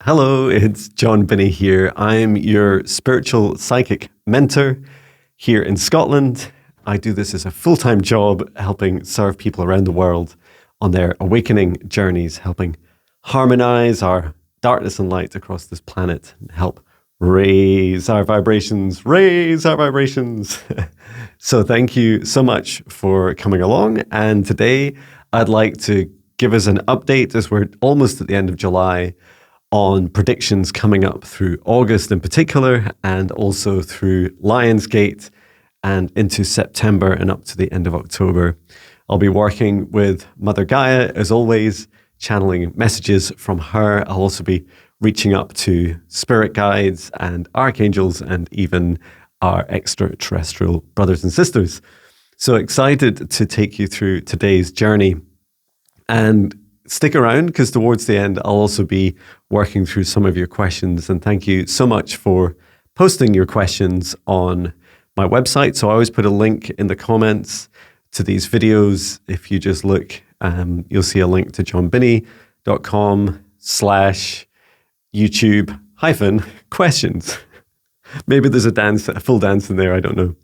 Hello, it's Jon Binnie here. I'm your spiritual psychic mentor here in Scotland. I do this as a full-time job, helping serve people around the world on their awakening journeys, helping harmonize our darkness and light across this planet and help raise our vibrations. So thank you so much for coming along. And today I'd like to give us an update as we're almost at the end of July on predictions coming up through August in particular, and also through Lionsgate and into September and up to the end of October. I'll be working with Mother Gaia, as always, channeling messages from her. I'll also be reaching up to spirit guides and archangels and even our extraterrestrial brothers and sisters. So excited to take you through today's journey. And stick around, because towards the end, I'll also be working through some of your questions. And thank you so much for posting your questions on my website. So I always put a link in the comments to these videos. If you just look, you'll see a link to jonbinnie.com/YouTube-questions. Maybe there's a full dance in there, I don't know.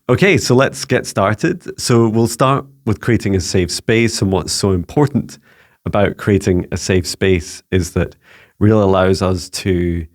Okay, so let's get started. So we'll start with creating a safe space. And what's so important about creating a safe space is that it really allows us to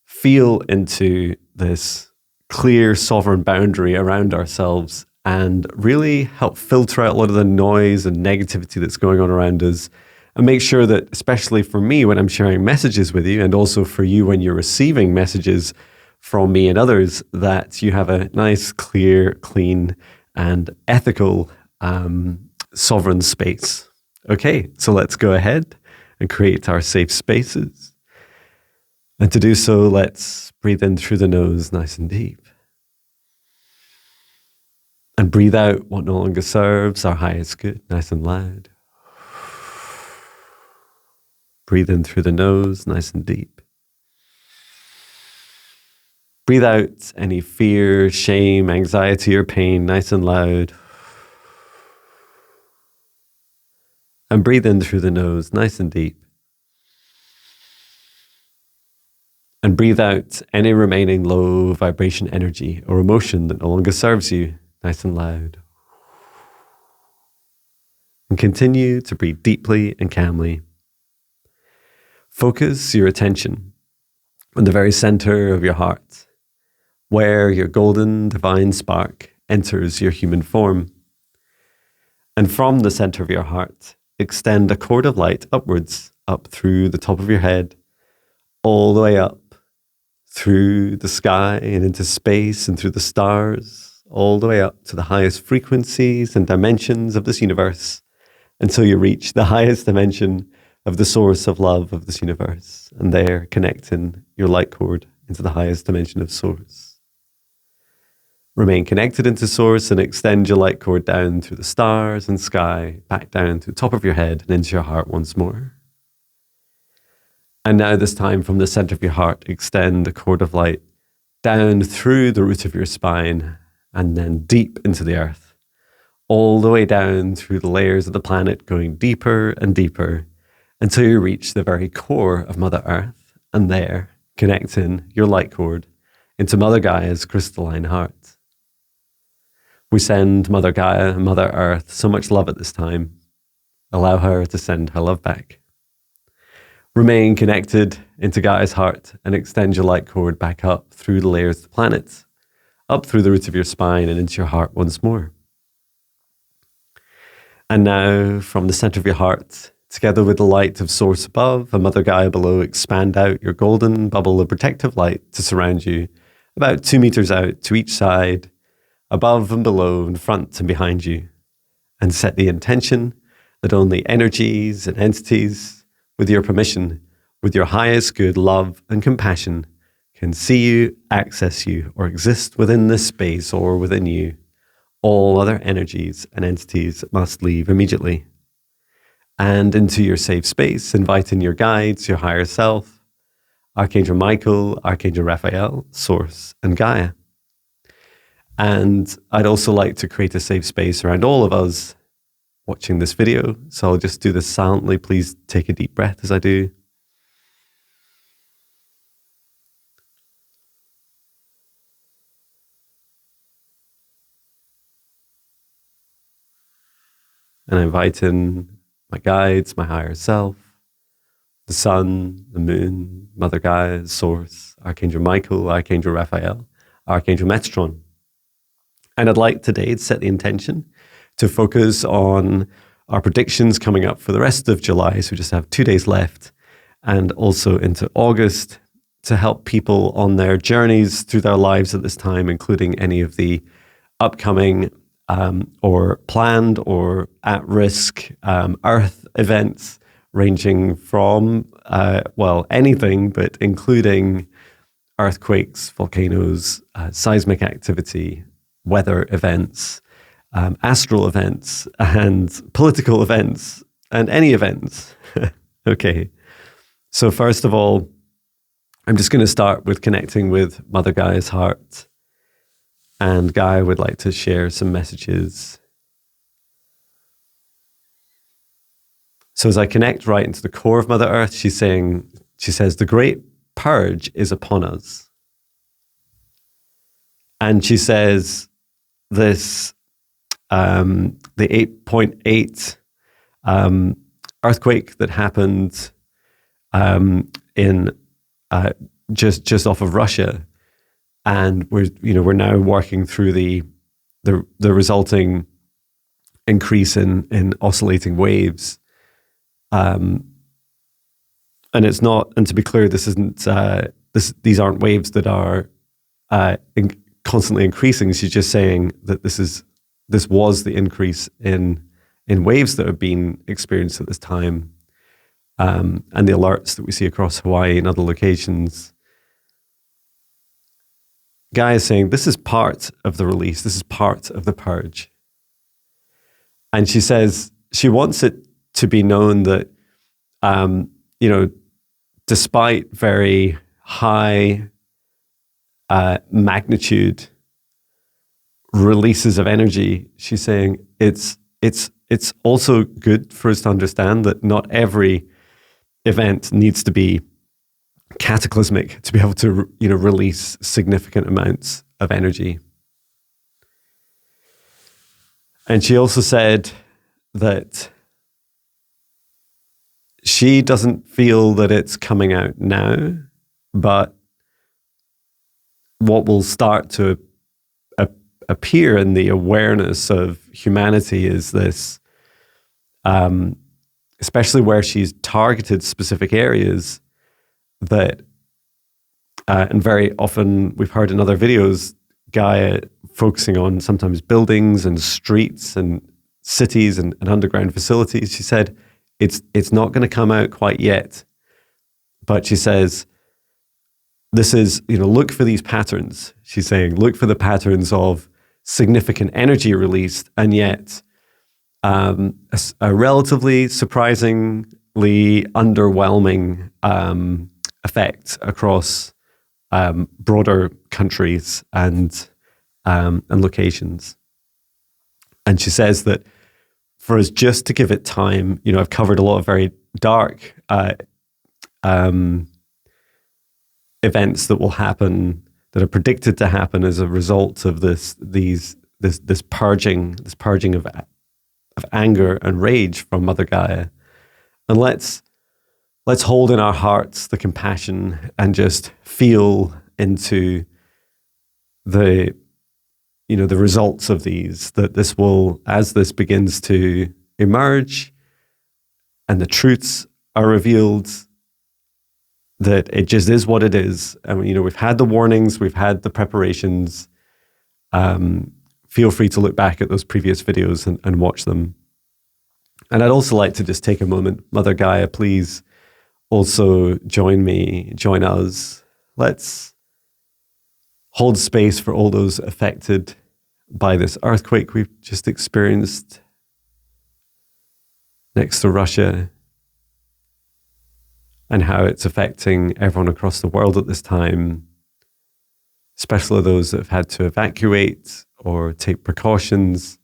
feel into this clear, sovereign boundary around ourselves and really help filter out a lot of the noise and negativity that's going on around us, and make sure that, especially for me when I'm sharing messages with you, and also for you when you're receiving messages from me and others, that you have a nice, clear, clean, and ethical sovereign space. Okay, so let's go ahead and create our safe spaces. And to do so, let's breathe in through the nose nice and deep. And breathe out what no longer serves, our highest good, nice and loud. Breathe in through the nose nice and deep. Breathe out any fear, shame, anxiety, or pain, nice and loud. And breathe in through the nose, nice and deep. And breathe out any remaining low vibration energy or emotion that no longer serves you, nice and loud. And continue to breathe deeply and calmly. Focus your attention on the very center of your heart, where your golden divine spark enters your human form. And from the center of your heart, extend a cord of light upwards, up through the top of your head, all the way up, through the sky and into space and through the stars, all the way up to the highest frequencies and dimensions of this universe, until you reach the highest dimension of the source of love of this universe, and there connecting your light cord into the highest dimension of source. Remain connected into source and extend your light cord down through the stars and sky, back down to the top of your head and into your heart once more. And now this time from the center of your heart, extend the cord of light down through the root of your spine and then deep into the earth, all the way down through the layers of the planet, going deeper and deeper until you reach the very core of Mother Earth, and there connecting your light cord into Mother Gaia's crystalline heart. We send Mother Gaia and Mother Earth so much love at this time. Allow her to send her love back. Remain connected into Gaia's heart and extend your light cord back up through the layers of the planet, up through the root of your spine and into your heart once more. And now from the center of your heart, together with the light of Source above and Mother Gaia below, expand out your golden bubble of protective light to surround you, about 2 meters out to each side, above and below, in front and behind you, and set the intention that only energies and entities, with your permission, with your highest good, love and compassion, can see you, access you, or exist within this space or within you. All other energies and entities must leave immediately. And into your safe space, invite in your guides, your higher self, Archangel Michael, Archangel Raphael, Source, and Gaia. And I'd also like to create a safe space around all of us watching this video. So I'll just do this silently. Please take a deep breath as I do. And I invite in my guides, my higher self, the sun, the moon, Mother Gaia, Source, Archangel Michael, Archangel Raphael, Archangel Metatron. And I'd like today to set the intention to focus on our predictions coming up for the rest of July. So we just have 2 days left, and also into August, to help people on their journeys through their lives at this time, including any of the upcoming or planned or at-risk Earth events, ranging from, anything, but including earthquakes, volcanoes, seismic activity, weather events, astral events, and political events, and any events. Okay. So first of all, I'm just going to start with connecting with Mother Gaia's heart. And Gaia would like to share some messages. So as I connect right into the core of Mother Earth, she says, the great purge is upon us. And she says this, the 8.8 earthquake that happened in just off of Russia, and we're now working through the resulting increase in oscillating waves, and it's not. And to be clear, this isn't. These aren't waves that are constantly increasing. She's just saying that this was the increase in waves that have been experienced at this time. And the alerts that we see across Hawaii and other locations. Gaia is saying this is part of the release, this is part of the purge. And she says she wants it to be known that, despite very high magnitude releases of energy, she's saying it's also good for us to understand that not every event needs to be cataclysmic to be able to, release significant amounts of energy. And she also said that she doesn't feel that it's coming out now, but what will start to appear in the awareness of humanity is this, especially where she's targeted specific areas that, and very often we've heard in other videos, Gaia focusing on sometimes buildings and streets and cities and underground facilities. She said, it's not going to come out quite yet, but she says, this is, look for these patterns. She's saying, look for the patterns of significant energy released, and yet a relatively surprisingly underwhelming effect across broader countries and locations. And she says that for us just to give it time, I've covered a lot of very dark events that will happen, that are predicted to happen as a result of this purging of anger and rage from Mother Gaia. And let's hold in our hearts the compassion and just feel into the results of these, that this will, as this begins to emerge and the truths are revealed, that it just is what it is. And, we've had the warnings, we've had the preparations. Feel free to look back at those previous videos and watch them. And I'd also like to just take a moment. Mother Gaia, please also join us. Let's hold space for all those affected by this earthquake we've just experienced next to Russia, and how it's affecting everyone across the world at this time, especially those that have had to evacuate or take precautions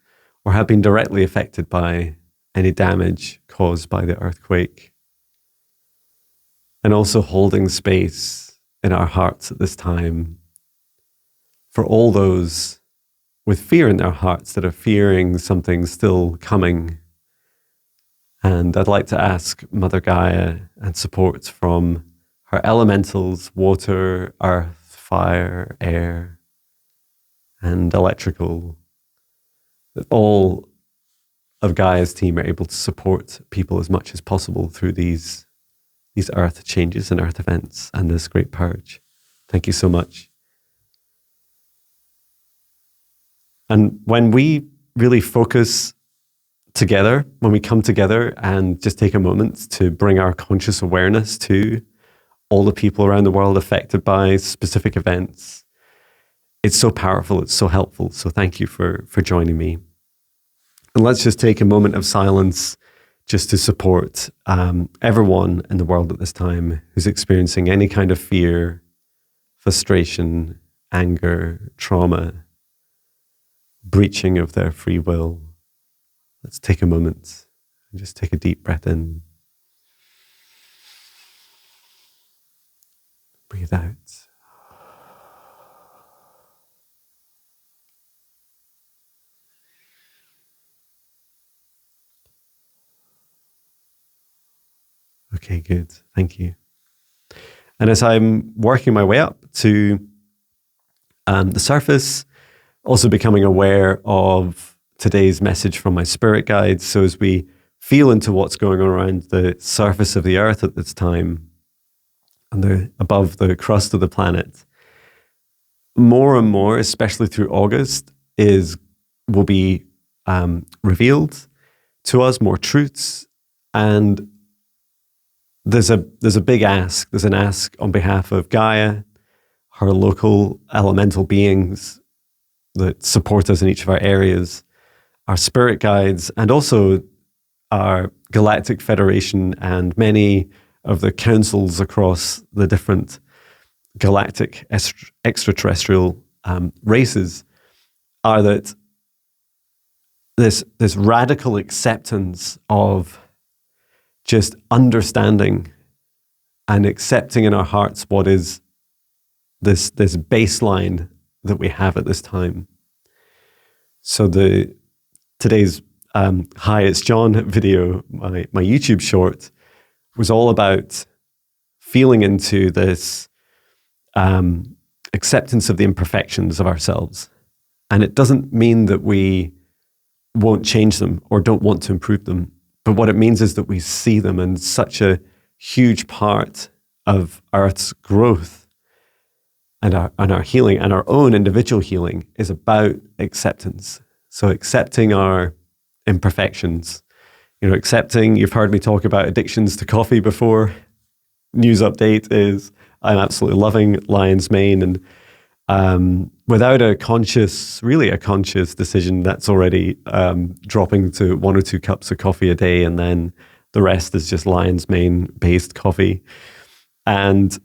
or have been directly affected by any damage caused by the earthquake. And also holding space in our hearts at this time for all those with fear in their hearts that are fearing something still coming And I'd like to ask Mother Gaia and support from her elementals, water, earth, fire, air, and electrical, that all of Gaia's team are able to support people as much as possible through these earth changes and earth events and this great purge. Thank you so much. And when we really focus together, when we come together and just take a moment to bring our conscious awareness to all the people around the world affected by specific events, it's so powerful, it's so helpful. So thank you for joining me. And let's just take a moment of silence just to support everyone in the world at this time who's experiencing any kind of fear, frustration, anger, trauma, breaching of their free will. Let's take a moment and just take a deep breath in. Breathe out. Okay, good. Thank you. And as I'm working my way up to the surface, also becoming aware of today's message from my spirit guides. So as we feel into what's going on around the surface of the earth at this time and above the crust of the planet, more and more, especially through August, will be revealed to us, more truths. And there's a big ask. There's an ask on behalf of Gaia, her local elemental beings that support us in each of our areas, our spirit guides, and also our Galactic Federation and many of the councils across the different galactic extraterrestrial races, are that this radical acceptance of just understanding and accepting in our hearts what is this baseline that we have at this time. So today's Hi, It's Jon video, my YouTube short, was all about feeling into this acceptance of the imperfections of ourselves. And it doesn't mean that we won't change them or don't want to improve them. But what it means is that we see them, and such a huge part of Earth's growth and our healing and our own individual healing is about acceptance. So accepting our imperfections, accepting, you've heard me talk about addictions to coffee before. News update is I'm absolutely loving lion's mane, and without a conscious decision, that's already dropping to 1 or 2 cups of coffee a day, and then the rest is just lion's mane based coffee. And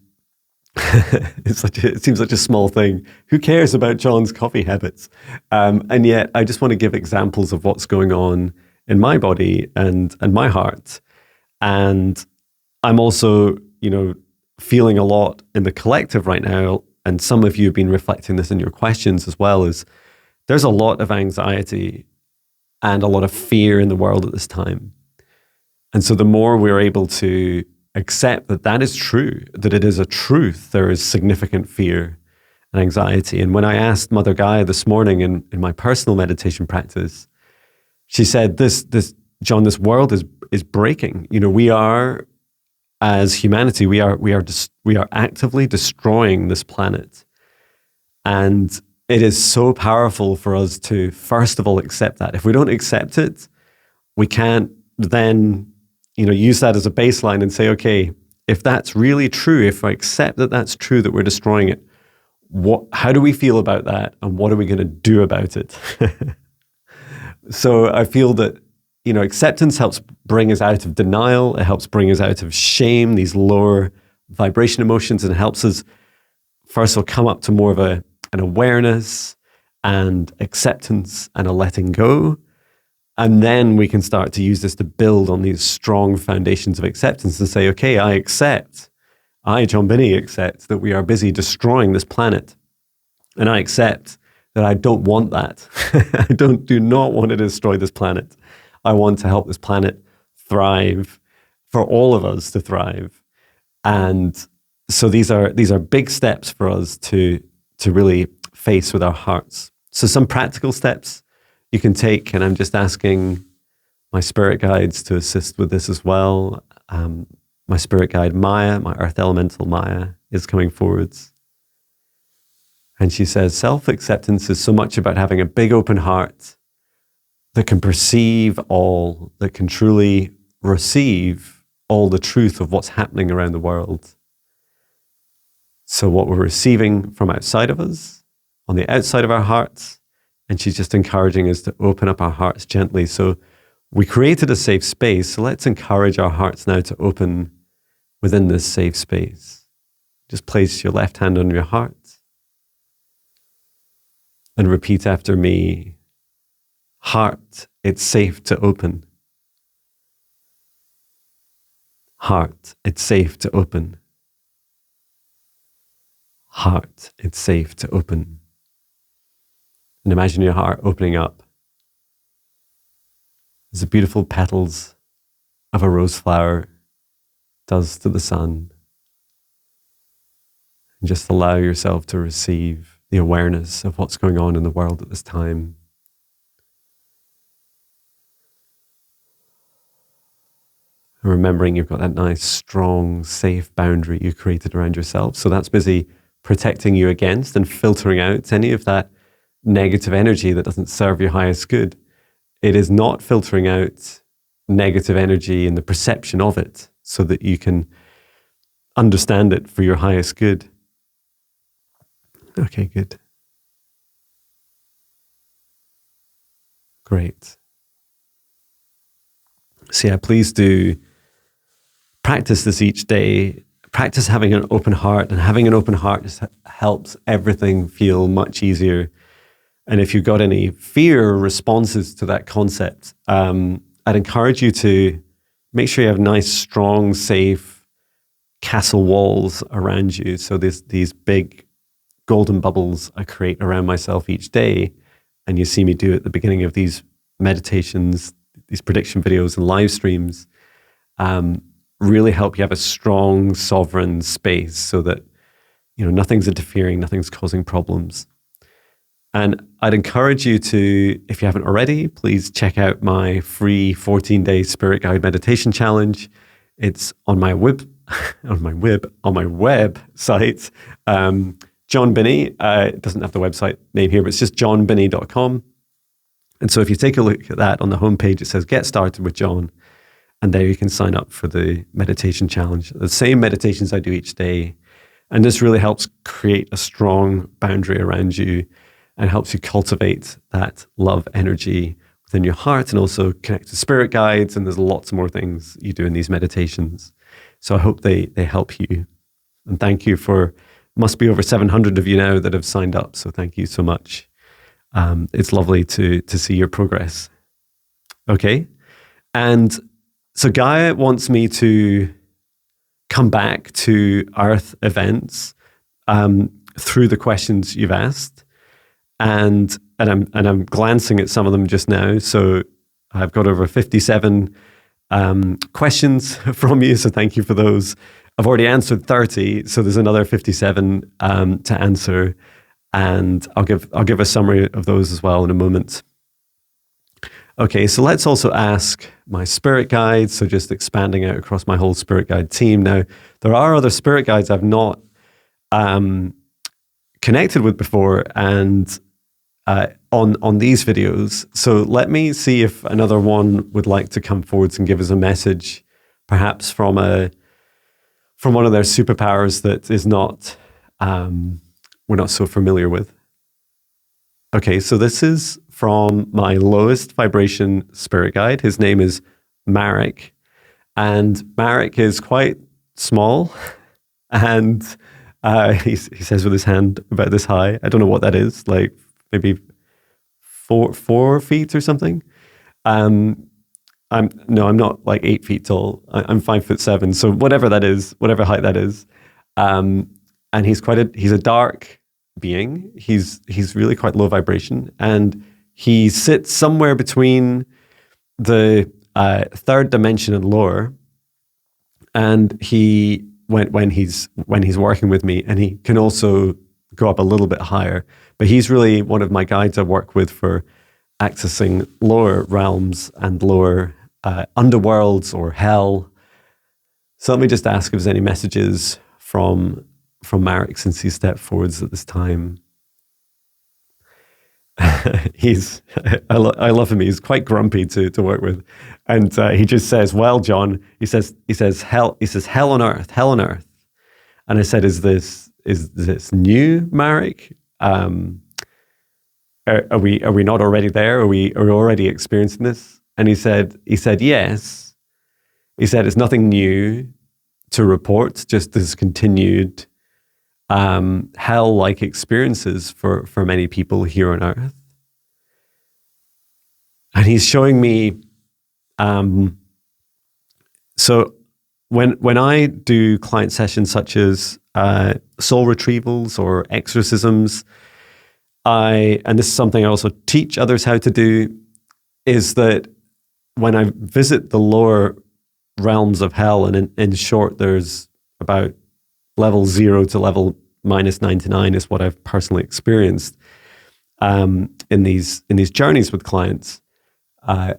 it seems such a small thing. Who cares about Jon's coffee habits? And yet I just want to give examples of what's going on in my body and my heart. And I'm also, feeling a lot in the collective right now, and some of you have been reflecting this in your questions as well, is there's a lot of anxiety and a lot of fear in the world at this time. And so the more we're able to accept that is true, that it is a truth, there is significant fear and anxiety. And when I asked Mother Gaia this morning in my personal meditation practice, she said, Jon, this world is breaking. We are, as humanity, we are actively destroying this planet. And it is so powerful for us to, first of all, accept that. If we don't accept it, we can't then, use that as a baseline and say, okay, if that's really true, if I accept that that's true, that we're destroying it, how do we feel about that? And what are we going to do about it? So I feel that, acceptance helps bring us out of denial. It helps bring us out of shame, these lower vibration emotions, and helps us, first of all, come up to more of an awareness and acceptance and a letting go. And then we can start to use this to build on these strong foundations of acceptance and say, okay, I, Jon Binnie, accept that we are busy destroying this planet. And I accept that I don't want that. I do not want to destroy this planet. I want to help this planet thrive, for all of us to thrive. And so these are big steps for us to really face with our hearts. So some practical steps you can take, and I'm just asking my spirit guides to assist with this as well. My spirit guide Maya, my earth elemental Maya, is coming forwards. And she says, self-acceptance is so much about having a big open heart that can perceive all, that can truly receive all the truth of what's happening around the world. So what we're receiving from outside of us, on the outside of our hearts, and she's just encouraging us to open up our hearts gently. So we created a safe space, so let's encourage our hearts now to open within this safe space. Just place your left hand on your heart and repeat after me. Heart, it's safe to open. Heart, it's safe to open. Heart, it's safe to open. And imagine your heart opening up. As the beautiful petals of a rose flower does to the sun. And just allow yourself to receive the awareness of what's going on in the world at this time. And remembering you've got that nice, strong, safe boundary you created around yourself. So that's busy protecting you against and filtering out any of that negative energy that doesn't serve your highest good. It is not filtering out negative energy and the perception of it so that you can understand it for your highest good. Okay, good. Great. So yeah, please do practice this each day. Practice having an open heart, and having an open heart just helps everything feel much easier. And if you've got any fear responses to that concept, I'd encourage you to make sure you have nice, strong, safe castle walls around you. So these big golden bubbles I create around myself each day. And you see me do at the beginning of these meditations, these prediction videos and live streams, really help you have a strong, sovereign space so that, nothing's interfering, nothing's causing problems. And I'd encourage you to, if you haven't already, please check out my free 14-day Spirit Guide Meditation Challenge. It's on my website, Jon Binnie. It doesn't have the website name here, but it's just jonbinnie.com. And so if you take a look at that on the homepage, it says Get Started with Jon. And there you can sign up for the meditation challenge. The same meditations I do each day. And this really helps create a strong boundary around you and helps you cultivate that love energy within your heart, and also connect to spirit guides. And there's lots more things you do in these meditations. So I hope they help you. And thank you must be over 700 of you now that have signed up. So thank you so much. It's lovely to see your progress. Okay. And so Gaia wants me to come back to Earth events through the questions you've asked. And I'm glancing at some of them just now. So I've got over 57 questions from you. So thank you for those. I've already answered 30, so there's another 57 to answer, and I'll give a summary of those as well in a moment. Okay, so let's also ask my spirit guides. So just expanding out across my whole spirit guide team. Now, there are other spirit guides I've not connected with before, and on these videos. So let me see if another one would like to come forwards and give us a message, perhaps from one of their superpowers that is not we're not so familiar with. Okay, so this is from my lowest vibration spirit guide. His name is Marek, and Marek is quite small, and he says with his hand about this high. I don't know what that is, like maybe 4 feet or something. I'm not like 8 feet tall. I'm 5'7", so whatever that is, whatever height that is. And he's a dark being. He's really quite low vibration, and he sits somewhere between the third dimension and lower. And he, when he's working with me, and he can also go up a little bit higher, but he's really one of my guides I work with for accessing lower realms and lower underworlds or hell. So let me just ask if there's any messages from Marek since he stepped forwards at this time. I love him. He's quite grumpy to work with, and he just says, "Well, Jon," he says hell on earth, hell on earth. And I said, "Is this new, Marek? Are we not already there? Are we already experiencing this?" And he said, "Yes." He said, "It's nothing new to report, just this continued hell-like experiences for many people here on earth." And he's showing me, so when I do client sessions such as soul retrievals or exorcisms, and this is something I also teach others how to do, is that when I visit the lower realms of hell, and in short, there's about level 0 to level -99 is what I've personally experienced in these journeys with clients.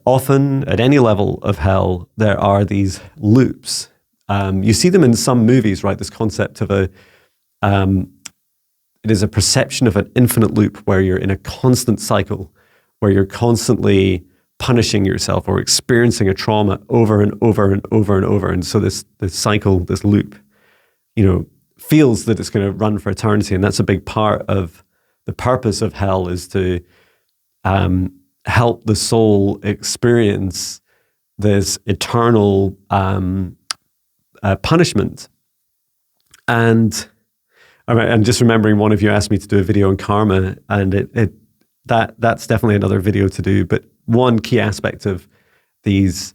Often at any level of hell, there are these loops. You see them in some movies, right? This concept of it is a perception of an infinite loop where you're in a constant cycle, where you're constantly punishing yourself or experiencing a trauma over and over and over and over. And so this cycle, this loop, feels that it's going to run for eternity. And that's a big part of the purpose of hell, is to help the soul experience this eternal punishment. And I'm just remembering one of you asked me to do a video on karma, and that's definitely another video to do. But one key aspect of these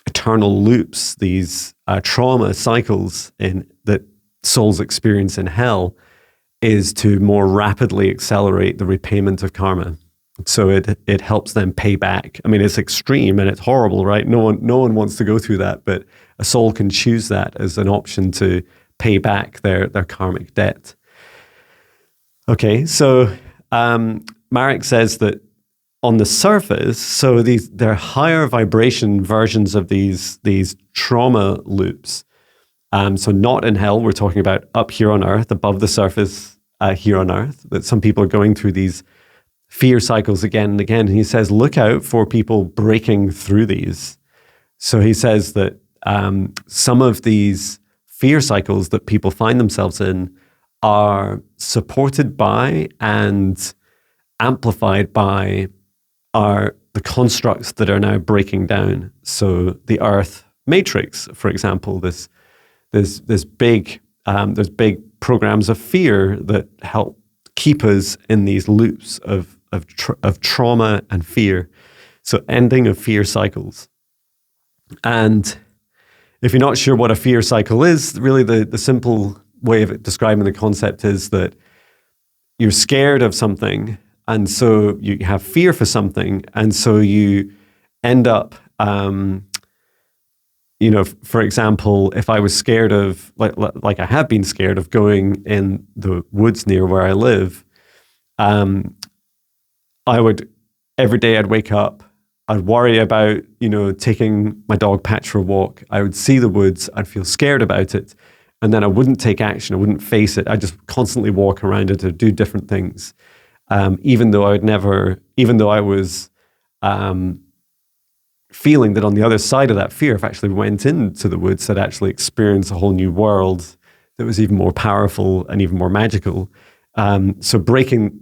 eternal loops, these trauma cycles that souls experience in hell, is to more rapidly accelerate the repayment of karma. So it helps them pay back. I mean, it's extreme and it's horrible, right? No one wants to go through that, but a soul can choose that as an option to pay back their karmic debt. Okay, so Marek says that on the surface, so they're higher vibration versions of these trauma loops. So not in hell, we're talking about up here on earth, above the surface here on earth, that some people are going through these fear cycles again and again. And he says, look out for people breaking through these. So he says that some of these fear cycles that people find themselves in are supported by and amplified by the constructs that are now breaking down. So the Earth matrix, for example, there's big programs of fear that help keep us in these loops of trauma and fear. So ending of fear cycles. And if you're not sure what a fear cycle is, really the simple way of describing the concept is that you're scared of something, and so you have fear for something, and so you end up, for example, if I was scared of, like I have been scared of going in the woods near where I live, I would, every day I'd wake up, I'd worry about, taking my dog Patch for a walk. I would see the woods, I'd feel scared about it, and then I wouldn't take action, I wouldn't face it. I'd just constantly walk around it or do different things. Even though I was feeling that on the other side of that fear, if I actually went into the woods, I'd actually experience a whole new world that was even more powerful and even more magical. So breaking,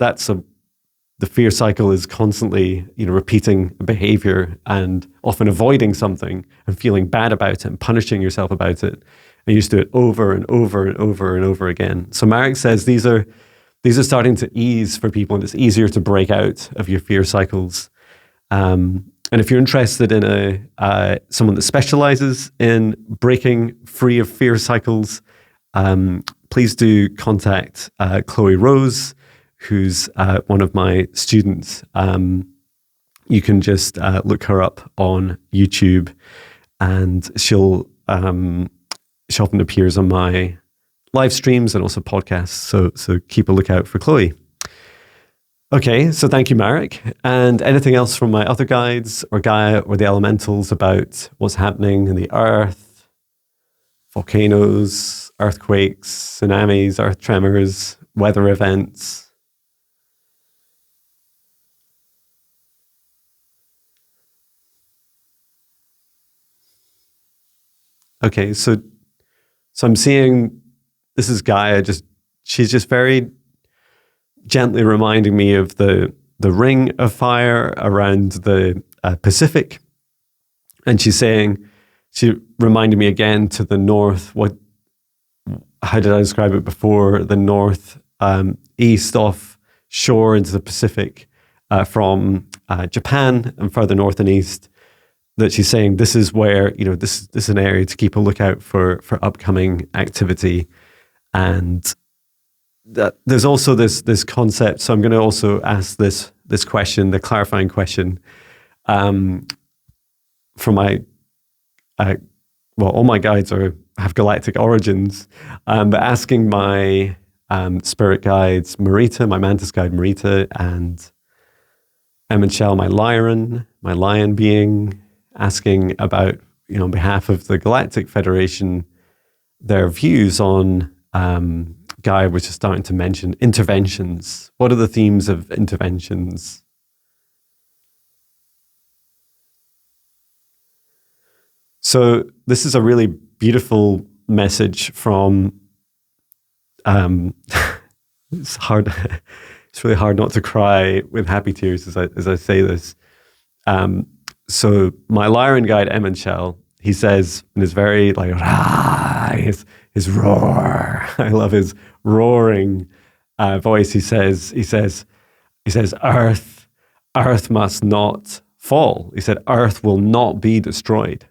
the fear cycle is constantly, repeating a behavior and often avoiding something and feeling bad about it and punishing yourself about it. And you just do it over and over and over and over again. So Marek says these are starting to ease for people, and it's easier to break out of your fear cycles. And if you're interested in someone that specializes in breaking free of fear cycles, please do contact Chloe Rose, who's one of my students. you can just look her up on YouTube, and she often appears on my live streams and also podcasts. So keep a lookout for Chloe. Okay, so thank you, Marek. And anything else from my other guides or Gaia or the elementals about what's happening in the earth, volcanoes, earthquakes, tsunamis, earth tremors, weather events? Okay, so I'm seeing, this is Gaia, she's just very gently reminding me of the ring of fire around the Pacific. And she reminded me again to the north, how did I describe it before? The north east offshore into the Pacific from Japan and further north and east, that she's saying this is where, this is an area to keep a lookout for upcoming activity. And that there's also this concept. So I'm going to also ask this question, the clarifying question, from my, all my guides have galactic origins, but asking my spirit guides, Marita, my mantis guide Marita, and Michelle, my lion being, asking about, on behalf of the Galactic Federation, their views on Gaia, which is starting to mention interventions. What are the themes of interventions? So this is a really beautiful message from, it's hard, it's really hard not to cry with happy tears as I say this. So my Lyran guide, Emanchel, he says in his very his roar. I love his roaring voice. He says, Earth must not fall. He said, Earth will not be destroyed.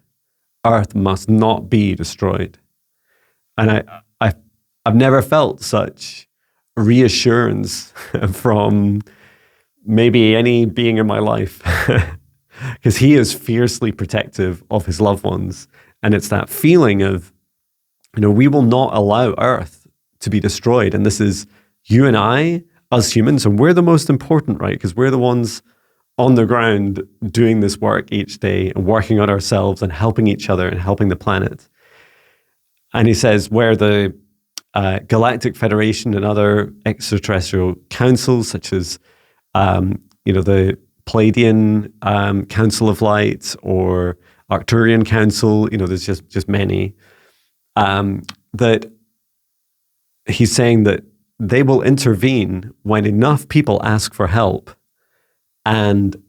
Earth must not be destroyed. And I've never felt such reassurance from maybe any being in my life, because he is fiercely protective of his loved ones. And it's that feeling of, we will not allow Earth to be destroyed. And this is you and I, us humans, and we're the most important, right? Because we're the ones on the ground doing this work each day and working on ourselves and helping each other and helping the planet. And he says where the Galactic Federation and other extraterrestrial councils, such as, the Pleiadian Council of Light or Arcturian Council, there's just many, that he's saying that they will intervene when enough people ask for help, and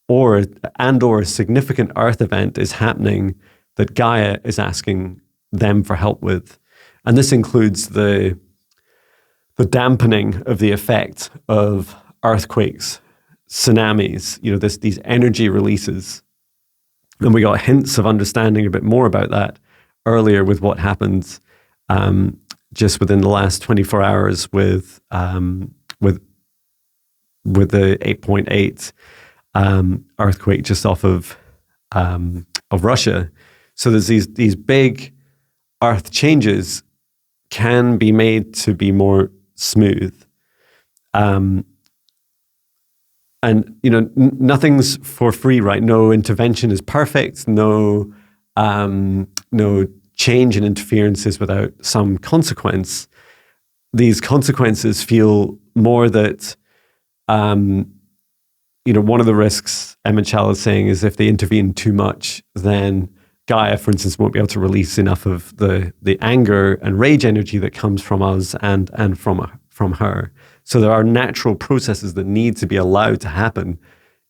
or a significant Earth event is happening that Gaia is asking them for help with. And this includes the dampening of the effect of earthquakes, tsunamis, these energy releases. And we got hints of understanding a bit more about that earlier with what happened just within the last 24 hours with the 8.8 earthquake just off of Russia. So there's these big earth changes can be made to be more smooth. And nothing's for free, right? No intervention is perfect. No change and interference is without some consequence. These consequences feel more that, one of the risks Emanchel is saying is if they intervene too much, then Gaia, for instance, won't be able to release enough of the anger and rage energy that comes from us and from her. So there are natural processes that need to be allowed to happen.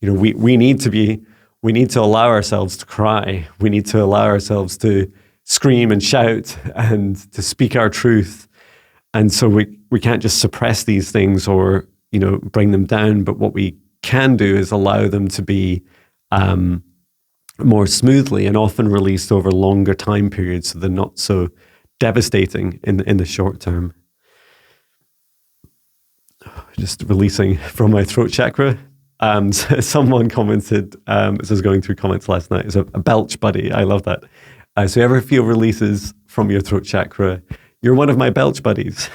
We need to allow ourselves to cry. We need to allow ourselves to scream and shout and to speak our truth. And so we can't just suppress these things or, bring them down. But what we can do is allow them to be more smoothly and often released over longer time periods, so they're not so devastating in the short term. Just releasing from my throat chakra. So someone commented, as I was going through comments last night, it's a belch buddy. I love that. So you ever feel releases from your throat chakra, you're one of my belch buddies.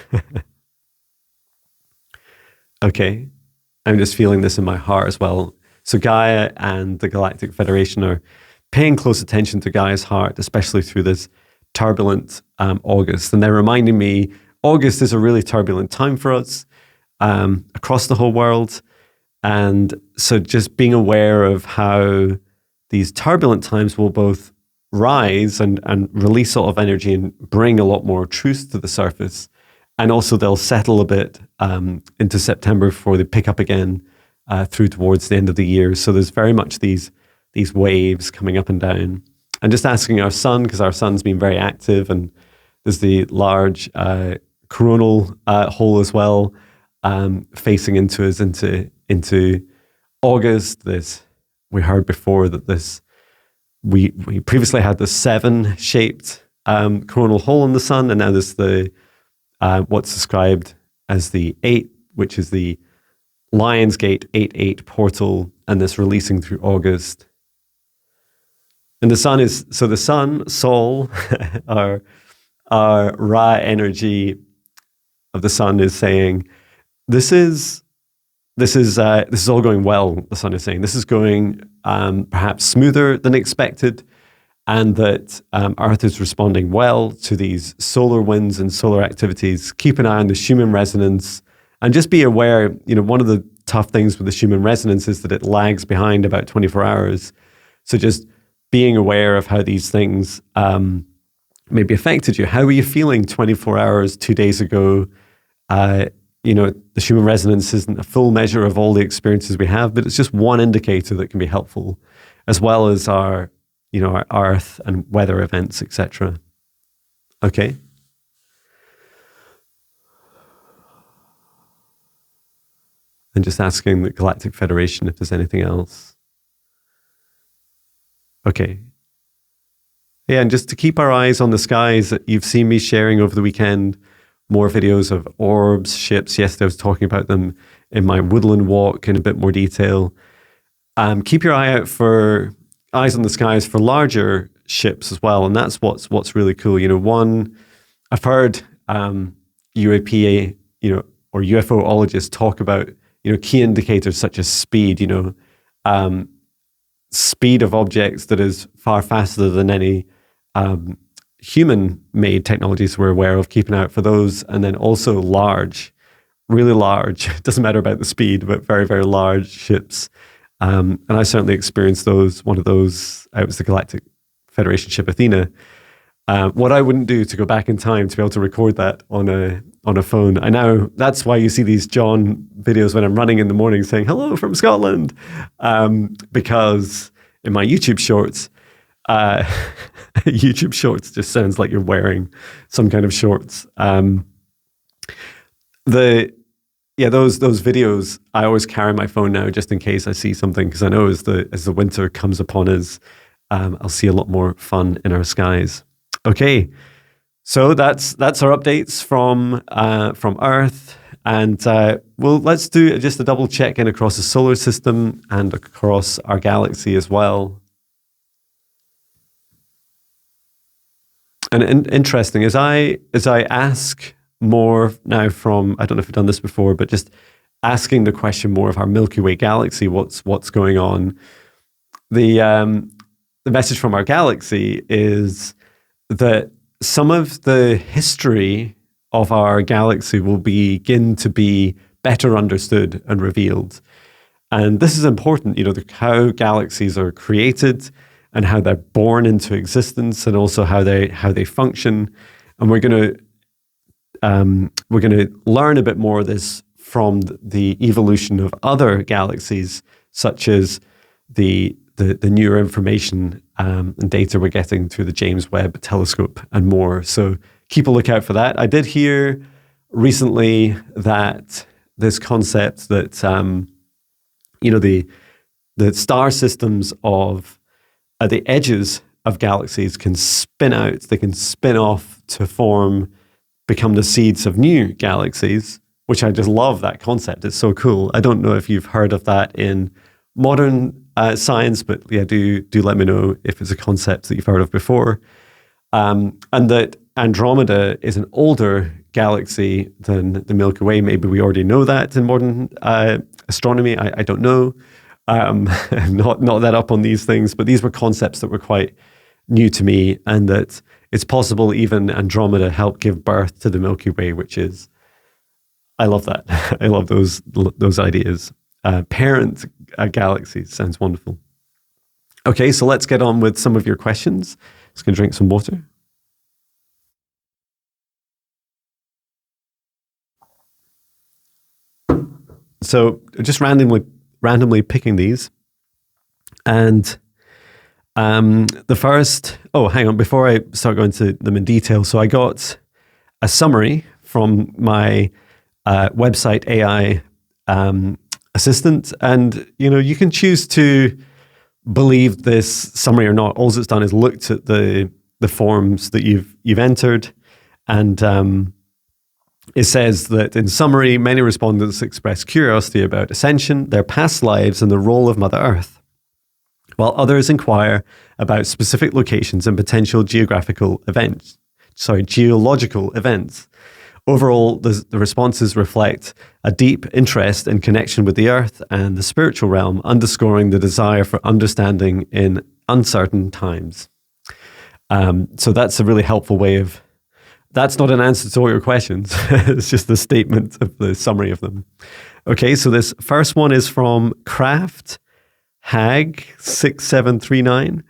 Okay. I'm just feeling this in my heart as well. So Gaia and the Galactic Federation are paying close attention to Gaia's heart, especially through this turbulent August. And they're reminding me August is a really turbulent time for us across the whole world. And so just being aware of how these turbulent times will both rise and release a lot of energy and bring a lot more truth to the surface. And also they'll settle a bit into September before they pick up again through towards the end of the year. So there's very much these waves coming up and down. And just asking our sun, because our sun's been very active, and there's the large coronal hole as well, facing into us into August. We heard before that we previously had the 7-shaped coronal hole in the sun, and now there's the what's described as the 8, which is the Lion's Gate 8-8 portal, and this releasing through August. And the sun, Sol, our Ra energy of the sun is saying, this is all going well. The sun is saying this is going perhaps smoother than expected, and that Earth is responding well to these solar winds and solar activities. Keep an eye on the Schumann resonance, and just be aware. One of the tough things with the Schumann resonance is that it lags behind about 24 hours. So just being aware of how these things maybe affected you. How were you feeling 24 hours, 2 days ago? The Schumann resonance isn't a full measure of all the experiences we have, but it's just one indicator that can be helpful, as well as our earth and weather events, etc. Okay. And just asking the Galactic Federation if there's anything else. Okay. Yeah, and just to keep our eyes on the skies, you've seen me sharing over the weekend more videos of orbs, ships. Yesterday I was talking about them in my woodland walk in a bit more detail. Keep your eyes on the skies for larger ships as well, and that's what's really cool. One, I've heard UAP, or UFOologists talk about key indicators such as speed. Speed of objects that is far faster than any human-made technologies we're aware of. Keep an eye out for those, and then also large, really large. It doesn't matter about the speed, but very, very large ships. And I certainly experienced those. One of those, it was the Galactic Federation ship Athena. What I wouldn't do to go back in time to be able to record that on a phone. I know that's why you see these Jon videos when I'm running in the morning saying, hello from Scotland. Because in my YouTube shorts, YouTube shorts just sounds like you're wearing some kind of shorts. Those videos, I always carry my phone now just in case I see something, because I know as the winter comes upon us, I'll see a lot more fun in our skies. Okay, so that's our updates from Earth, and let's do just a double check in across the solar system and across our galaxy as well. And interesting, as I ask more now from, I don't know if I've done this before, but just asking the question more of our Milky Way galaxy, what's going on. The message from our galaxy is that some of the history of our galaxy will begin to be better understood and revealed. And this is important, how galaxies are created and how they're born into existence, and also how they function. And we're going to learn a bit more of this from the evolution of other galaxies, such as the newer information and data we're getting through the James Webb Telescope and more. So keep a lookout for that. I did hear recently that this concept that the star systems of at the edges of galaxies can spin out, they can spin off to become the seeds of new galaxies, which I just love that concept. It's so cool. I don't know if you've heard of that in modern science, but yeah, do let me know if it's a concept that you've heard of before. And that Andromeda is an older galaxy than the Milky Way. Maybe we already know that in modern astronomy. I don't know. I'm not that up on these things, but these were concepts that were quite new to me, and that it's possible even Andromeda helped give birth to the Milky Way, which is, I love that. I love those ideas. Parent galaxies sounds wonderful. Okay, so let's get on with some of your questions. Just going to drink some water. So just randomly picking these. And the first, hang on, before I start going to them in detail. So I got a summary from my website AI assistant, and you can choose to believe this summary or not. All it's done is looked at the forms that you've entered, and it says that in summary, many respondents express curiosity about ascension, their past lives, and the role of Mother Earth, while others inquire about specific locations and potential geological events. Overall, the responses reflect a deep interest in connection with the Earth and the spiritual realm, underscoring the desire for understanding in uncertain times. So that's a really helpful way of... That's not an answer to all your questions. It's just the statement of the summary of them. Okay, so this first one is from Craft Hag 6739.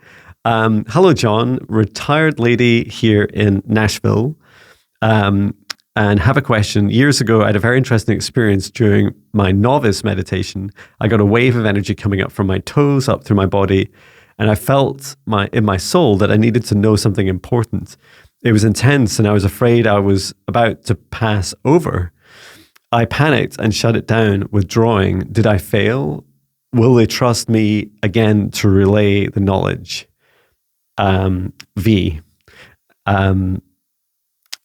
Hello, Jon, retired lady here in Nashville. And have a question. Years ago, I had a very interesting experience during my novice meditation. I got a wave of energy coming up from my toes up through my body, and I felt in my soul that I needed to know something important. It was intense, and I was afraid I was about to pass over. I panicked and shut it down, withdrawing. Did I fail? Will they trust me again to relay the knowledge? V.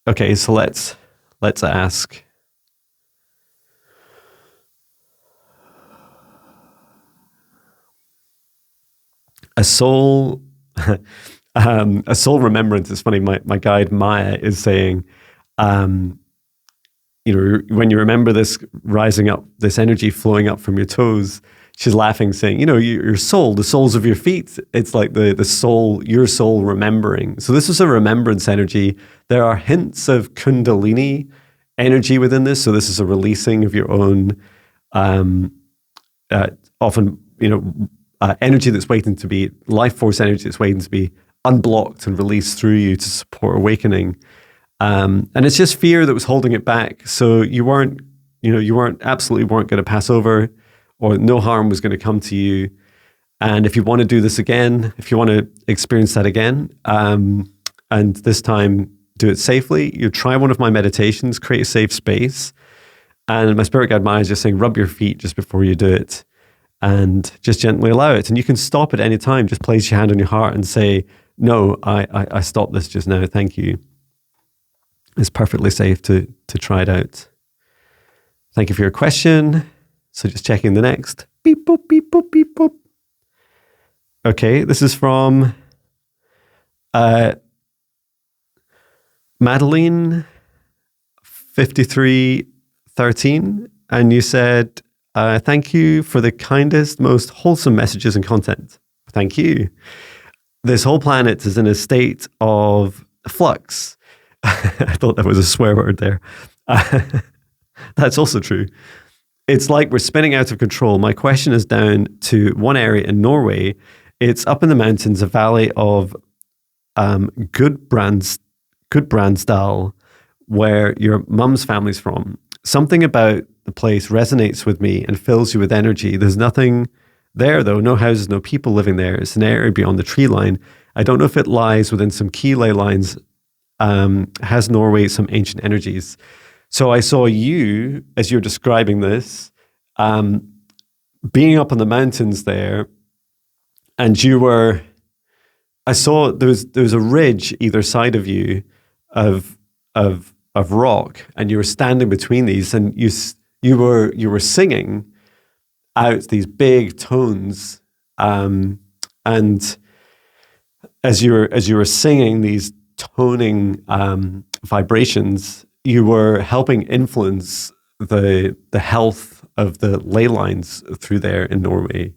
Okay, so let's ask. A soul remembrance is funny. My guide Maya is saying, when you remember this rising up, this energy flowing up from your toes, she's laughing, saying, your soul, the soles of your feet, it's like the soul, your soul remembering. So this is a remembrance energy. There are hints of Kundalini energy within this. So this is a releasing of your own, often, energy that's waiting to be, life force energy that's waiting to be unblocked and released through you to support awakening. And it's just fear that was holding it back. So you absolutely weren't going to pass over, or no harm was going to come to you. And if you want to do this again, if you want to experience that again, and this time do it safely, you try one of my meditations, create a safe space. And my spirit guide Maya is just saying, rub your feet just before you do it, and just gently allow it. And you can stop at any time. Just place your hand on your heart and say, no, I stopped this just now. Thank you. It's perfectly safe to try it out. Thank you for your question. So just checking the next. Beep, boop, beep, boop, beep, boop. Okay, this is from Madeline 5313. And you said, thank you for the kindest, most wholesome messages and content. Thank you. This whole planet is in a state of flux. I thought that was a swear word there. That's also true. It's like we're spinning out of control. My question is down to one area in Norway. It's up in the mountains, a valley of Gudbrandsdal, where your mum's family's from. Something about the place resonates with me and fills you with energy. There's nothing there, though. No houses, no people living there. It's an area beyond the tree line. I don't know if it lies within some key ley lines. Has Norway some ancient energies? So I saw you, as you're describing this, being up on the mountains there, and you were, I saw there was a ridge either side of you of rock, and you were standing between these, and you were singing, out these big tones, and as you were singing these toning vibrations, you were helping influence the health of the ley lines through there in Norway.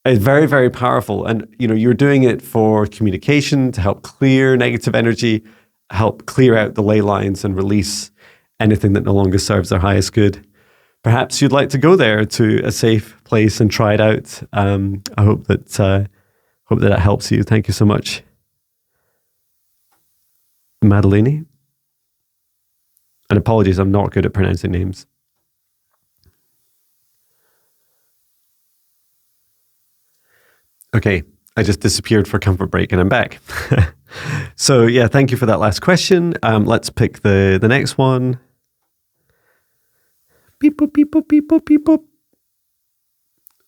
It's very, very powerful. And, you're doing it for communication, to help clear negative energy, help clear out the ley lines and release anything that no longer serves their highest good. Perhaps you'd like to go there to a safe place and try it out. I hope that helps you. Thank you so much, Madeline. And apologies, I'm not good at pronouncing names. Okay, I just disappeared for comfort break and I'm back. So yeah, thank you for that last question. Let's pick the next one. Beep, boop, beep, boop, beep, boop, beep,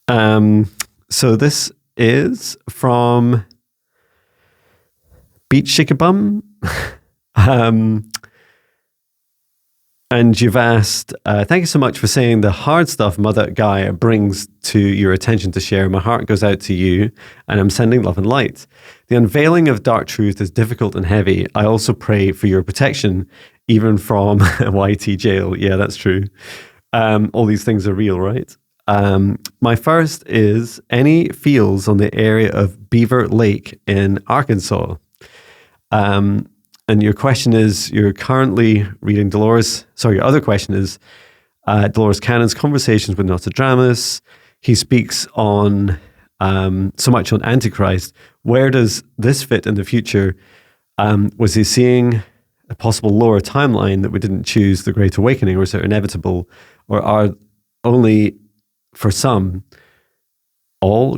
boop. So this is from Beach Shikabum. And you've asked, thank you so much for saying the hard stuff Mother Gaia brings to your attention to share. My heart goes out to you, and I'm sending love and light. The unveiling of dark truth is difficult and heavy. I also pray for your protection, even from YT jail. Yeah, that's true. All these things are real, right? My first is any feels on the area of Beaver Lake in Arkansas. And your question is, you're currently reading your other question is Dolores Cannon's conversations with Nostradamus. He speaks on so much on Antichrist. Where does this fit in the future? Was he seeing a possible lower timeline that we didn't choose, the Great Awakening, or is it inevitable? Or are only for some all ?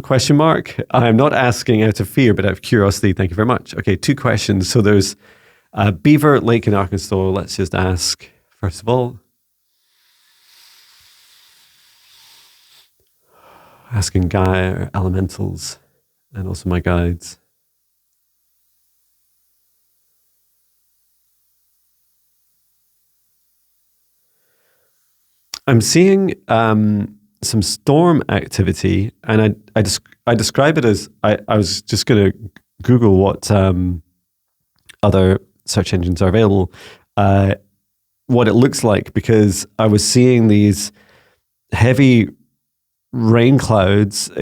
I'm not asking out of fear, but out of curiosity. Thank you very much. Okay, 2 questions. So there's Beaver Lake in Arkansas. Let's just ask, first of all, asking Gaia, elementals, and also my guides. I'm seeing some storm activity, and I describe it as, I was just going to Google what other search engines are available, what it looks like, because I was seeing these heavy rain clouds,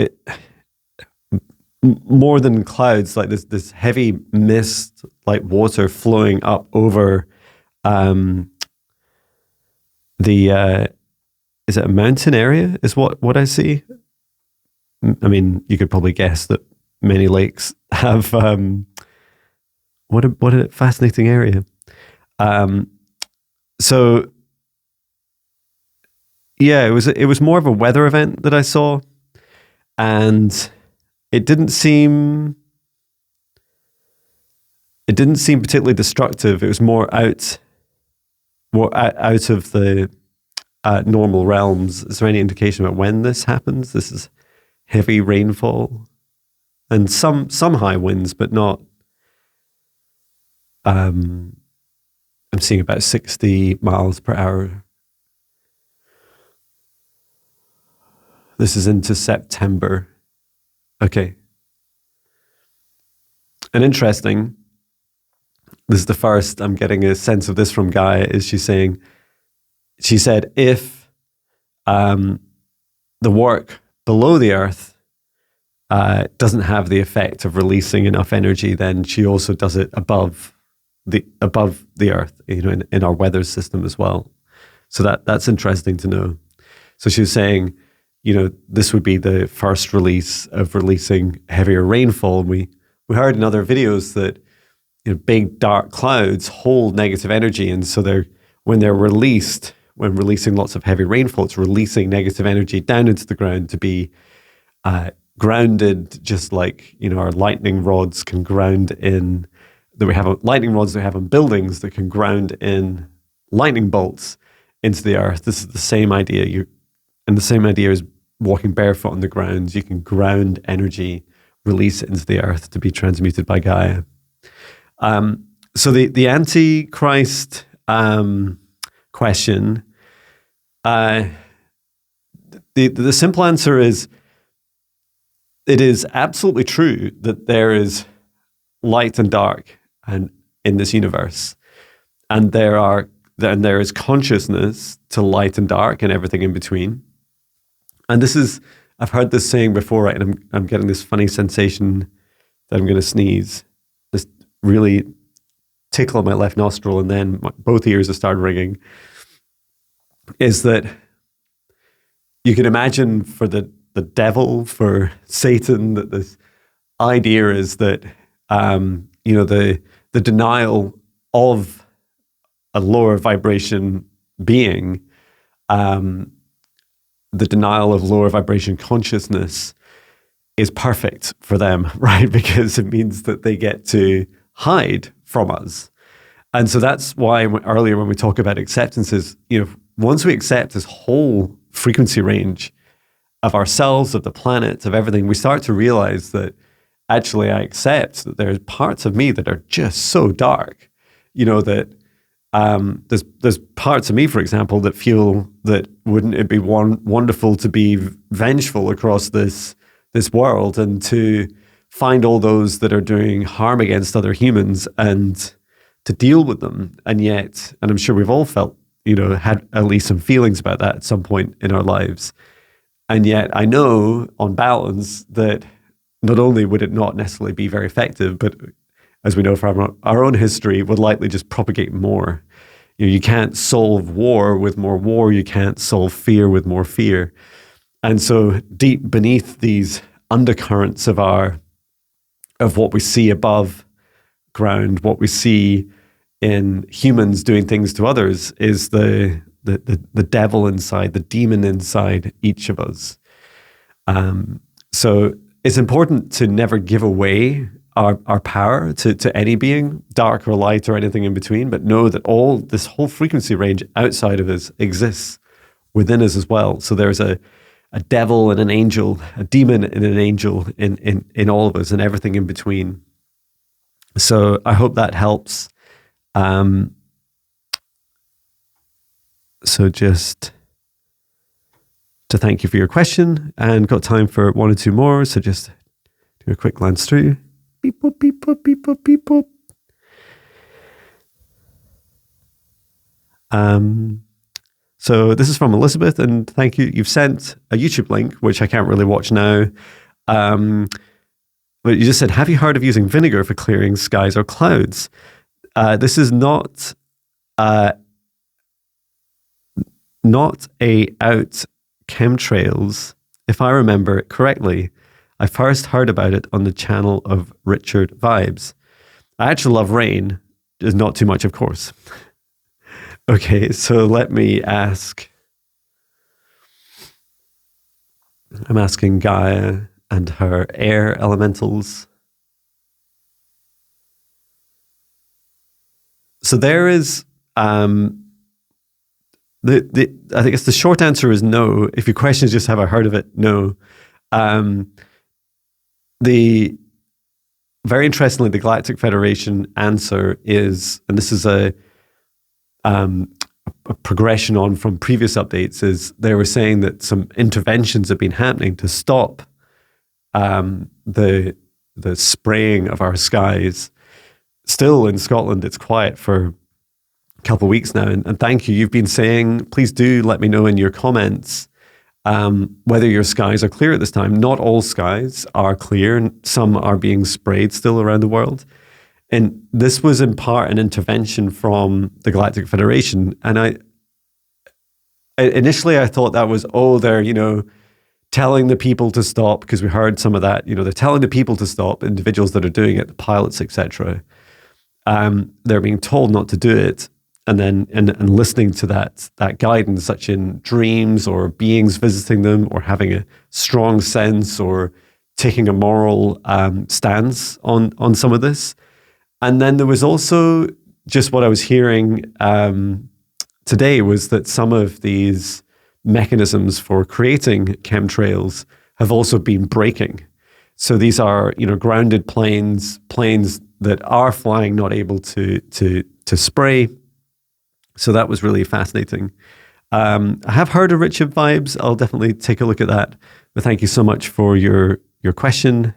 more than clouds, like this heavy mist, like water flowing up over is it a mountain area is what I see? I mean, you could probably guess that many lakes have what a fascinating area. So yeah, it was more of a weather event that I saw, and it didn't seem particularly destructive. It was more out of the normal realms. Is there any indication about when this happens? This is heavy rainfall and some high winds, but not. I'm seeing about 60 miles per hour. This is into September. Okay. And interesting, this is the first I'm getting a sense of this from Gaia, is she said, if the work below the earth doesn't have the effect of releasing enough energy, then she also does it above the earth, in our weather system as well. So that's interesting to know. So she was saying, this would be the first release of releasing heavier rainfall. We heard in other videos that big dark clouds hold negative energy, and so when releasing lots of heavy rainfall, it's releasing negative energy down into the ground to be grounded, just like our lightning rods can ground in. That we have lightning rods that we have in buildings that can ground in lightning bolts into the earth. This is the same idea. And the same idea is walking barefoot on the ground. You can ground energy, release it into the earth to be transmuted by Gaia. So the Antichrist question, the simple answer is, it is absolutely true that there is light and dark and in this universe, and there is consciousness to light and dark and everything in between. And I've heard this saying before, right? And I'm getting this funny sensation that I'm going to sneeze. This really tickle on my left nostril, and then both ears have started ringing. Is that you can imagine for the devil, for Satan, that this idea is that the denial of a lower vibration being, the denial of lower vibration consciousness is perfect for them, right? Because it means that they get to hide from us. And so that's why earlier when we talk about acceptances, once we accept this whole frequency range of ourselves, of the planet, of everything, we start to realize that actually I accept that there's parts of me that are just so dark, that there's parts of me, for example, that feel that wouldn't it be wonderful to be vengeful across this world and to find all those that are doing harm against other humans and to deal with them. And yet, and I'm sure we've all felt, had at least some feelings about that at some point in our lives. And yet I know on balance that not only would it not necessarily be very effective, but as we know from our own history, would likely just propagate more. You can't solve war with more war. You can't solve fear with more fear. And so deep beneath these undercurrents of what we see above ground, what we see in humans doing things to others, is the devil inside, the demon inside each of us. So it's important to never give away our power to any being, dark or light or anything in between, but know that this whole frequency range outside of us exists within us as well. So there's a devil and an angel, a demon and an angel in all of us and everything in between. So I hope that helps. So just to thank you for your question, and got time for one or two more. So just do a quick glance through. Beep, boop, beep, boop, beep, boop, beep, boop. So this is from Elizabeth, and thank you. You've sent a YouTube link, which I can't really watch now. But you just said, have you heard of using vinegar for clearing skies or clouds? This is not out chemtrails, if I remember it correctly. I first heard about it on the channel of Richard Vibes. I actually love rain. There's not too much, of course. Okay, so let me ask. I'm asking Gaia and her air elementals. So there is, I guess the short answer is no. If your question is just have I heard of it, no. Very interestingly, the Galactic Federation answer is, and this is a progression on from previous updates, is they were saying that some interventions have been happening to stop the spraying of our skies. Still in Scotland, it's quiet for a couple of weeks now. And thank you. You've been saying, please do let me know in your comments whether your skies are clear at this time. Not all skies are clear, and some are being sprayed still around the world. And this was in part an intervention from the Galactic Federation. And initially I thought that was, they're, telling the people to stop, because we heard some of that, they're telling the people to stop, individuals that are doing it, the pilots, etc. They're being told not to do it. And then and listening to that guidance, such in dreams or beings visiting them or having a strong sense or taking a moral stance on some of this. And then there was also just what I was hearing today was that some of these mechanisms for creating chemtrails have also been breaking. So these are, grounded planes that are flying, not able to spray. So that was really fascinating. I have heard of Richard vibes. I'll definitely take a look at that. But thank you so much for your question.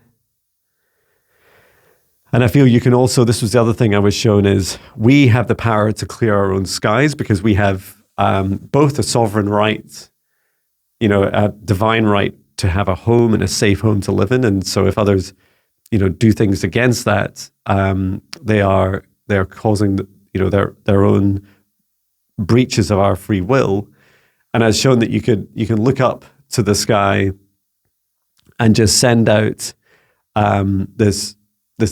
And I feel you can also, this was the other thing I was shown, is we have the power to clear our own skies because we have both a sovereign right, a divine right to have a home and a safe home to live in. And so if others, do things against that, they're causing, their own breaches of our free will. And I've shown that you can look up to the sky and just send out this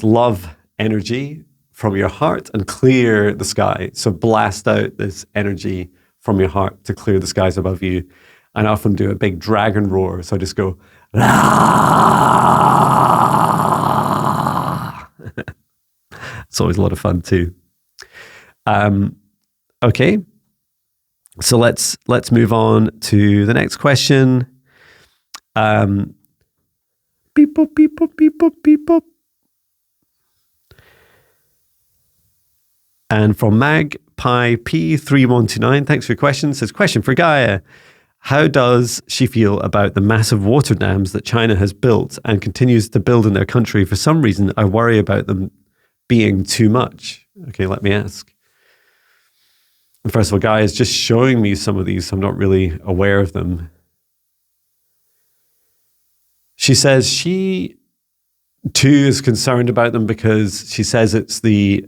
love energy from your heart and clear the sky. So blast out this energy from your heart to clear the skies above you. And I often do a big dragon roar. So I just go, ah! It's always a lot of fun too. Okay. So let's move on to the next question. Beep, boop, beep, boop, beep, boop, beep, boop. And from Magpie P3129, thanks for your question. Says, question for Gaia. How does she feel about the massive water dams that China has built and continues to build in their country? For some reason, I worry about them being too much. Okay, let me ask. First of all, Gaia is just showing me some of these, so I'm not really aware of them. She says she too is concerned about them because she says it's the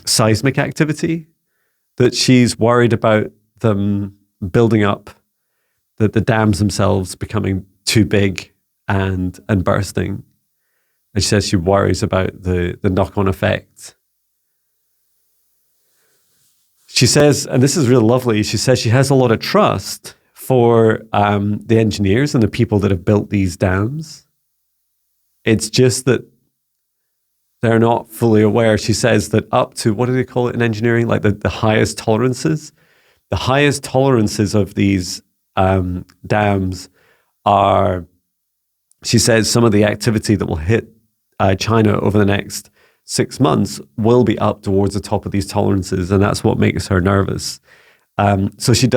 seismic activity that she's worried about them building up, that the dams themselves becoming too big and bursting. And she says she worries about the knock-on effect. She says, and this is really lovely, she says she has a lot of trust for the engineers and the people that have built these dams. It's just that they're not fully aware. She says that up to, what do they call it in engineering? Like the highest tolerances. The highest tolerances of these dams are, she says, some of the activity that will hit China over the next 6 months will be up towards the top of these tolerances, and that's what makes her nervous. So she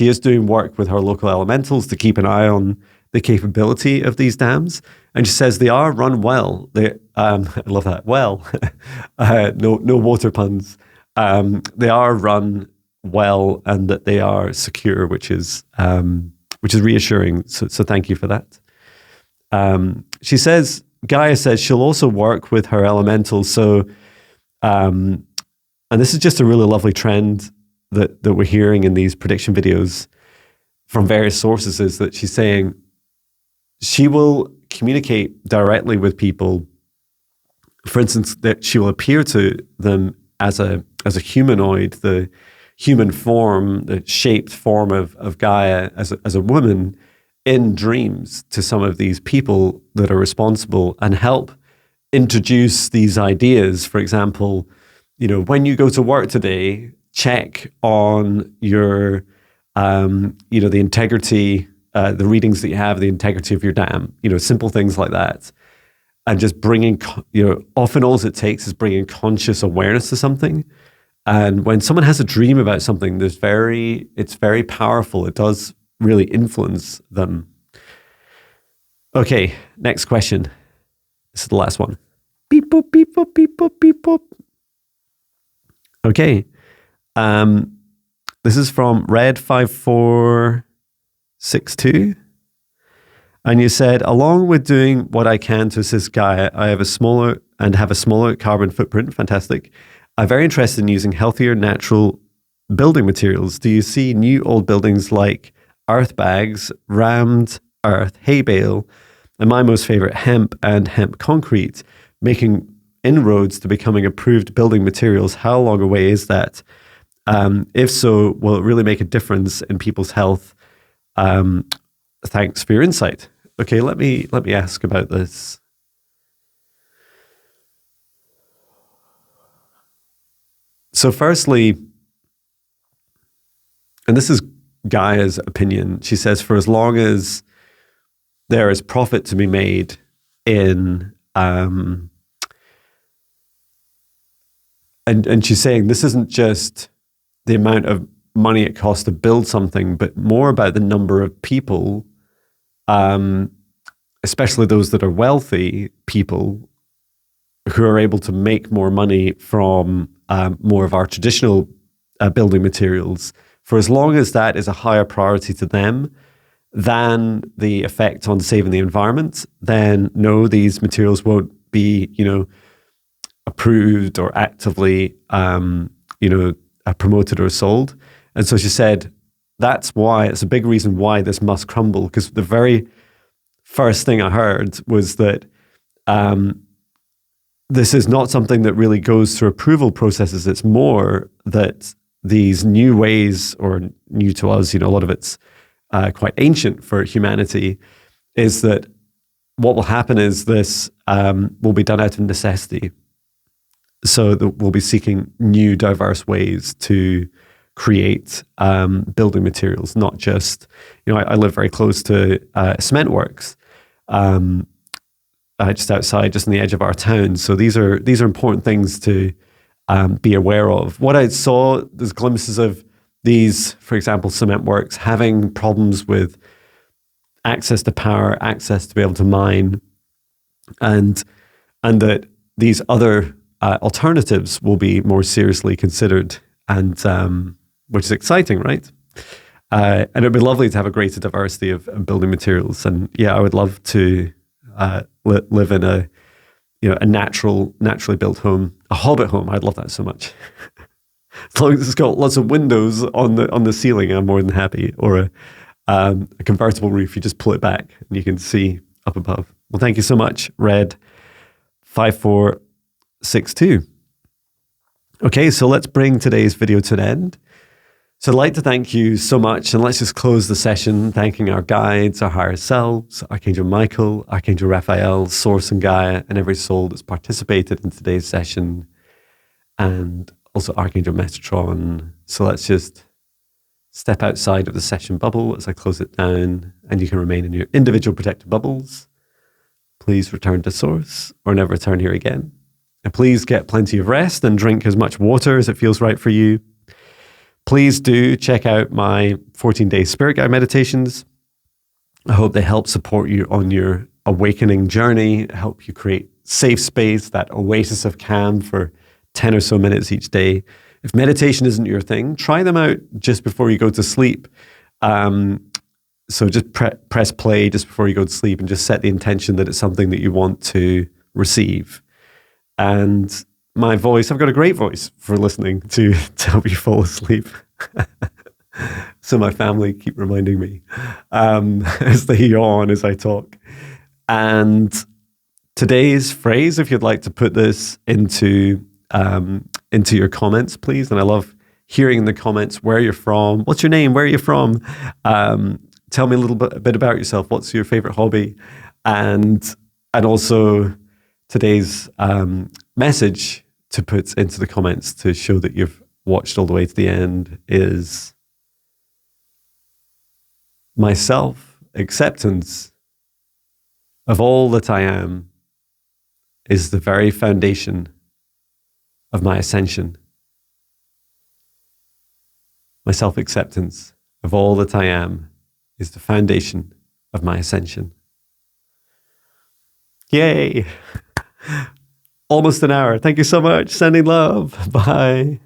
is doing work with her local elementals to keep an eye on the capability of these dams. And she says they are run well. They, I love that. Well, no water puns. They are run well, and that they are secure, which is reassuring. So thank you for that. She says, Gaia says she'll also work with her elementals. So, and this is just a really lovely trend that we're hearing in these prediction videos from various sources, is that she's saying she will communicate directly with people. For instance, that she will appear to them as a humanoid, the human form, the shaped form of Gaia as a woman in dreams to some of these people that are responsible, and help introduce these ideas. For example, when you go to work today, check on your, the integrity, the readings that you have, the integrity of your dam, simple things like that. And just bringing, often all it takes is bringing conscious awareness to something. And when someone has a dream about something, it's very powerful. It does really influence them. Okay, next question. This is the last one. Beep, boop, beep, boop, beep, boop, beep, boop. Okay. This is from Red5462. And you said, along with doing what I can to assist Gaia, I have a smaller carbon footprint. Fantastic. I'm very interested in using healthier, natural building materials. Do you see new old buildings like earth bags, rammed earth, hay bale, and my most favorite, hemp and hemp concrete, making inroads to becoming approved building materials? How long away is that? If so, will it really make a difference in people's health? Thanks for your insight. Okay, let me ask about this. So firstly, and this is Gaia's opinion, she says, for as long as there is profit to be made in, and she's saying this isn't just the amount of money it costs to build something, but more about the number of people, especially those that are wealthy people who are able to make more money from more of our traditional building materials, for as long as that is a higher priority to them than the effect on saving the environment, then no, these materials won't be, approved or actively, promoted or sold. And so she said, that's why, it's a big reason why this must crumble, because the very first thing I heard was that this is not something that really goes through approval processes. It's more that these new ways, or new to us, a lot of it's quite ancient for humanity, is that what will happen is this will be done out of necessity. So we'll be seeking new, diverse ways to create building materials, not just, I live very close to cement works, just outside, just on the edge of our town. So these are important things to be aware of. What I saw, there's glimpses of these, for example, cement works having problems with access to power, access to be able to mine, and that these other alternatives will be more seriously considered, and which is exciting, right? And it'd be lovely to have a greater diversity of building materials. And yeah, I would love to live in a naturally built home, a hobbit home. I'd love that so much. As long as it's got lots of windows on the ceiling, I'm more than happy. Or a convertible roof, you just pull it back and you can see up above. Well, thank you so much, Red 5462. Okay, so let's bring today's video to an end. So I'd like to thank you so much, and let's just close the session thanking our guides, our higher selves, Archangel Michael, Archangel Raphael, Source and Gaia, and every soul that's participated in today's session, and also Archangel Metatron. So let's just step outside of the session bubble as I close it down, and you can remain in your individual protected bubbles. Please return to Source or never return here again. And please get plenty of rest and drink as much water as it feels right for you. Please do check out my 14-day Spirit Guide meditations. I hope they help support you on your awakening journey, help you create safe space, that oasis of calm for 10 or so minutes each day. If meditation isn't your thing, try them out just before you go to sleep. So just press play just before you go to sleep and just set the intention that it's something that you want to receive. And my voice, I've got a great voice for listening to help you fall asleep. So my family keep reminding me as they yawn as I talk. And today's phrase, if you'd like to put this into your comments, please. And I love hearing in the comments where you're from. What's your name? Where are you from? Tell me a little bit about yourself. What's your favorite hobby? And also today's message to put into the comments to show that you've watched all the way to the end is: my self-acceptance of all that I am is the very foundation of my ascension. My self-acceptance of all that I am is the foundation of my ascension. Yay! Almost an hour. Thank you so much. Sending love. Bye.